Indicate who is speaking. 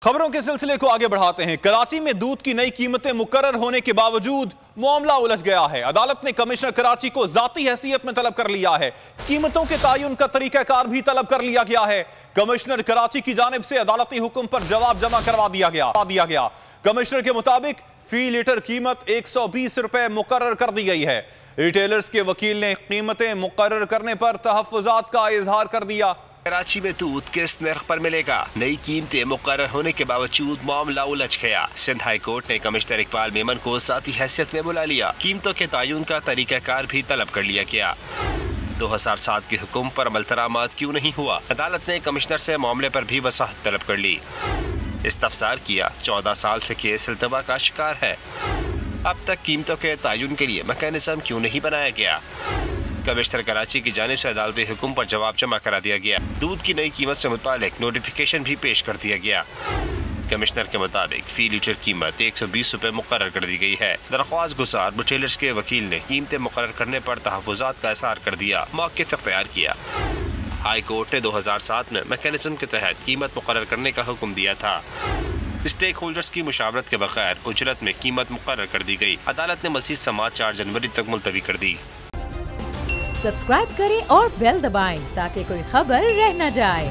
Speaker 1: खबरों के सिलसिले को आगे बढ़ाते हैं। कराची में दूध की नई कीमतें मुकर्रर होने के बावजूद मामला उलझ गया है। अदालत ने कमिश्नर कराची को जाती हैसियत में तलब कर लिया है। कीमतों के तयन का तरीकाकार भी तलब कर लिया गया है। कमिश्नर कराची की जानिब से अदालती हुक्म पर जवाब जमा करवा दिया गया। कमिश्नर के मुताबिक फी लीटर कीमत 120 रुपए मुकर्रर कर दी गई है। रिटेलर्स के वकील ने कीमतें मुकर्रर करने पर तहफ्फुजात का इजहार कर दिया।
Speaker 2: कराची में दूध किस नर्ख पर मिलेगा? नई कीमतें मुकर्रर होने के बावजूद मामला उलझ गया। सिंध हाई कोर्ट ने कमिश्नर इकबाल मेमन को ज़ाती हैसियत में बुला लिया। कीमतों के तयन का तरीकाकार भी तलब कर लिया गया। 2007 के हुक्म पर अमल दरामद क्यों नहीं हुआ? अदालत ने कमिश्नर से मामले पर भी वसाहत तलब कर ली। इस्तफसार किया, 14 साल से केस इल्तवा का शिकार है। अब तक कीमतों के तयन के लिए मैकेनिज्म क्यों नहीं बनाया गया? कमिश्नर कराची की जानिब से अदालती हुक्म पर जवाब जमा करा दिया गया। दूध की नई कीमत से मुतालिक नोटिफिकेशन भी पेश कर दिया गया। कमिश्नर के मुताबिक फी लीटर कीमत 120 रुपए मुकर्रर कर दी गई है। दरख्वास्त गुजार रिटेलर्स के वकील ने कीमतें मुकर्रर करने पर तहफ्फुजात का इज़हार कर दिया। मौक़िफ़ इख्तियार किया। हाई कोर्ट ने 2007 में मैकेनिज्म के तहत कीमत मुकर्रर करने का हुक्म दिया था। स्टेक होल्डर्स की मुशावरत के बगैर उजरत में कीमत मुकर्रर कर दी गई। अदालत ने मज़ीद समाअत 4 जनवरी तक मुलतवी कर दी।
Speaker 3: सब्सक्राइब करें और बेल दबाएं ताकि कोई खबर रह न जाए।